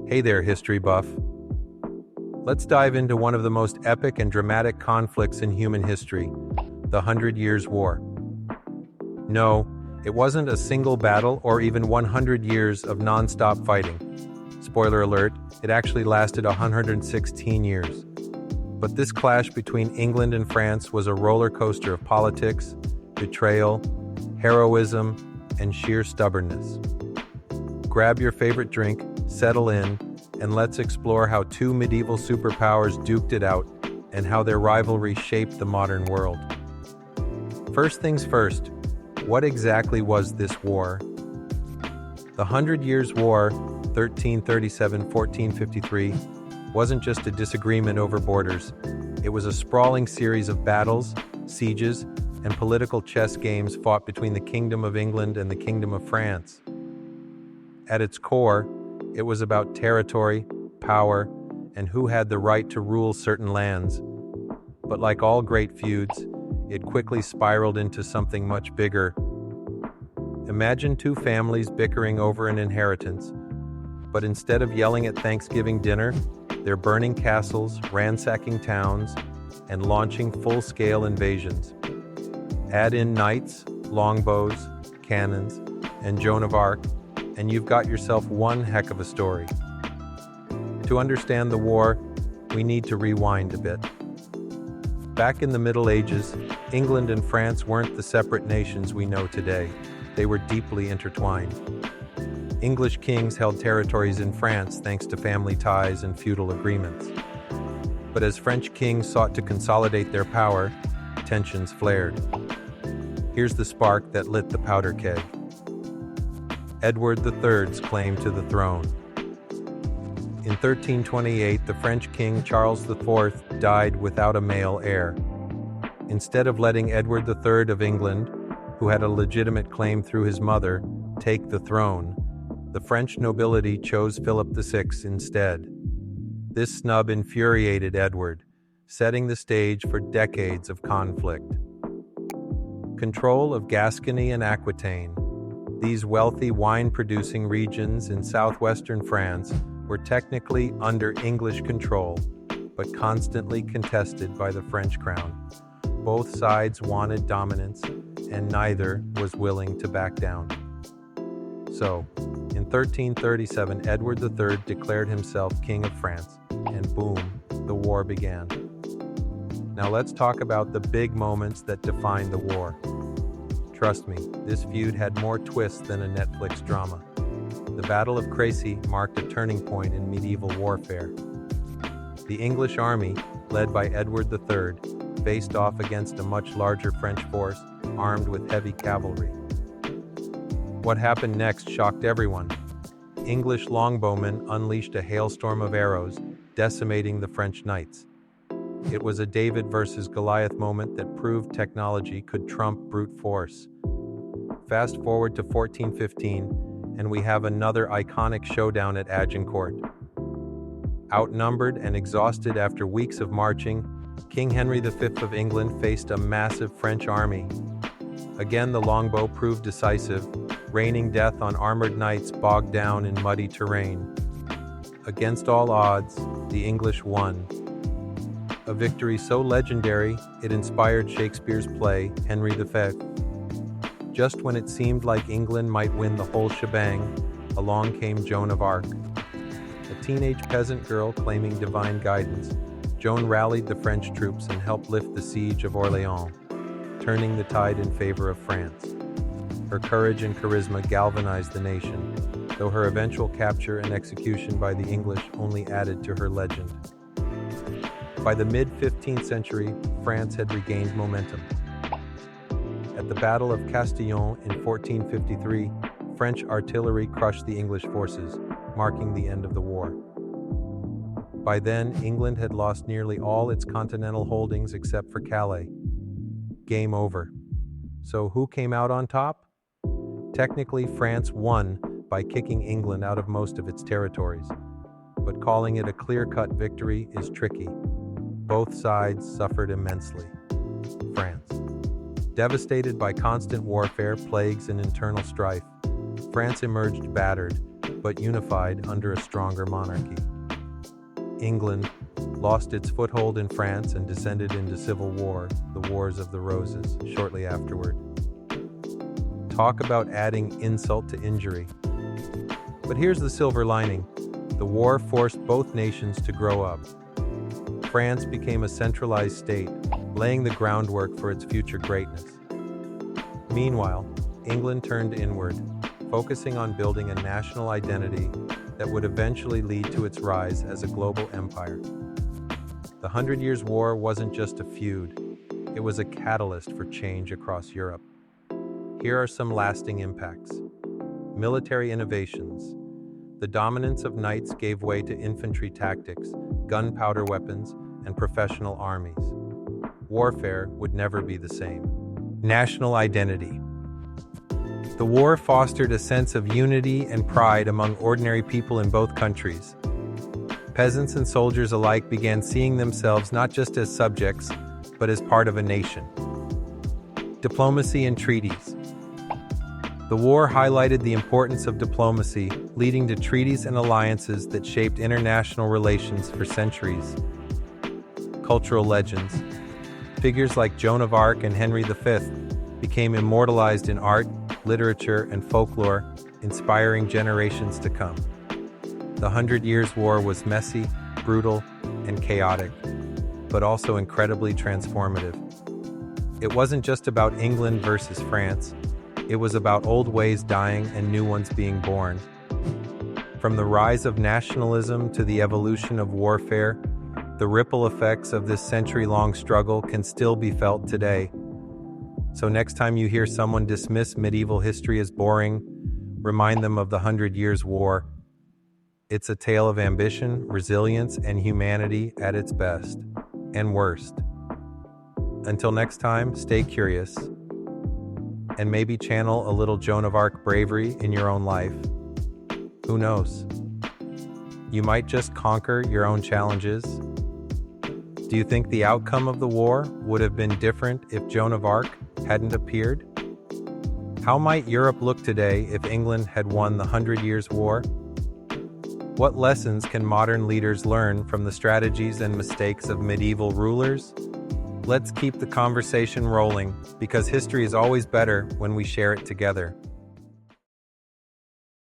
Hey there, history buff. Let's dive into one of the most epic and dramatic conflicts in human history, the 100 Years' War. No, it wasn't a single battle or even 100 years of non-stop fighting. Spoiler alert, it actually lasted 116 years. But this clash between England and France was a roller coaster of politics, betrayal, heroism, and sheer stubbornness. Grab your favorite drink, settle in, and let's explore how two medieval superpowers duked it out and how their rivalry shaped the modern world. First things first, what exactly was this war? The 100 Years' War, 1337-1453, wasn't just a disagreement over borders. It was a sprawling series of battles, sieges, and political chess games fought between the Kingdom of England and the Kingdom of France. At its core, it was about territory, power, and who had the right to rule certain lands. But like all great feuds, it quickly spiraled into something much bigger. Imagine two families bickering over an inheritance, but instead of yelling at Thanksgiving dinner, they're burning castles, ransacking towns, and launching full-scale invasions. Add in knights, longbows, cannons, and Joan of Arc, and you've got yourself one heck of a story. To understand the war, we need to rewind a bit. Back in the Middle Ages, England and France weren't the separate nations we know today. They were deeply intertwined. English kings held territories in France thanks to family ties and feudal agreements. But as French kings sought to consolidate their power, tensions flared. Here's the spark that lit the powder keg. Edward III's claim to the throne. In 1328, the French king Charles IV died without a male heir. Instead of letting Edward III of England, who had a legitimate claim through his mother, take the throne, the French nobility chose Philip VI instead. This snub infuriated Edward, setting the stage for decades of conflict. Control of Gascony and Aquitaine. These wealthy wine-producing regions in southwestern France were technically under English control, but constantly contested by the French crown. Both sides wanted dominance, and neither was willing to back down. So, in 1337, Edward III declared himself King of France, and boom, the war began. Now let's talk about the big moments that defined the war. Trust me, this feud had more twists than a Netflix drama. The Battle of Crécy marked a turning point in medieval warfare. The English army, led by Edward III, faced off against a much larger French force, armed with heavy cavalry. What happened next shocked everyone. English longbowmen unleashed a hailstorm of arrows, decimating the French knights. It was a David versus Goliath moment that proved technology could trump brute force. Fast forward to 1415, and we have another iconic showdown at Agincourt. Outnumbered and exhausted after weeks of marching, King Henry V of England faced a massive French army. Again, the longbow proved decisive, raining death on armored knights bogged down in muddy terrain. Against all odds, the English won. A victory so legendary, it inspired Shakespeare's play, Henry V. Just when it seemed like England might win the whole shebang, along came Joan of Arc. A teenage peasant girl claiming divine guidance, Joan rallied the French troops and helped lift the siege of Orléans, turning the tide in favor of France. Her courage and charisma galvanized the nation, though her eventual capture and execution by the English only added to her legend. By the mid-15th century, France had regained momentum. At the Battle of Castillon in 1453, French artillery crushed the English forces, marking the end of the war. By then, England had lost nearly all its continental holdings except for Calais. Game over. So who came out on top? Technically, France won by kicking England out of most of its territories, but calling it a clear-cut victory is tricky. Both sides suffered immensely. France. Devastated by constant warfare, plagues, and internal strife, France emerged battered, but unified under a stronger monarchy. England lost its foothold in France and descended into civil war, the Wars of the Roses, shortly afterward. Talk about adding insult to injury. But here's the silver lining. The war forced both nations to grow up. France became a centralized state, laying the groundwork for its future greatness. Meanwhile, England turned inward, focusing on building a national identity that would eventually lead to its rise as a global empire. The Hundred Years' War wasn't just a feud, it was a catalyst for change across Europe. Here are some lasting impacts. Military innovations. The dominance of knights gave way to infantry tactics, gunpowder weapons, and professional armies. Warfare would never be the same. National identity. The war fostered a sense of unity and pride among ordinary people in both countries. Peasants and soldiers alike began seeing themselves not just as subjects, but as part of a nation. Diplomacy and treaties. The war highlighted the importance of diplomacy, leading to treaties and alliances that shaped international relations for centuries. Cultural legends. Figures like Joan of Arc and Henry V became immortalized in art, literature, and folklore, inspiring generations to come. The Hundred Years' War was messy, brutal, and chaotic, but also incredibly transformative. It wasn't just about England versus France. It was about old ways dying and new ones being born. From the rise of nationalism to the evolution of warfare, the ripple effects of this century-long struggle can still be felt today. So next time you hear someone dismiss medieval history as boring, remind them of the Hundred Years' War. It's a tale of ambition, resilience, and humanity at its best and worst. Until next time, stay curious, and maybe channel a little Joan of Arc bravery in your own life. Who knows? You might just conquer your own challenges. Do you think the outcome of the war would have been different if Joan of Arc hadn't appeared? How might Europe look today if England had won the 100 Years' War? What lessons can modern leaders learn from the strategies and mistakes of medieval rulers? Let's keep the conversation rolling, because history is always better when we share it together.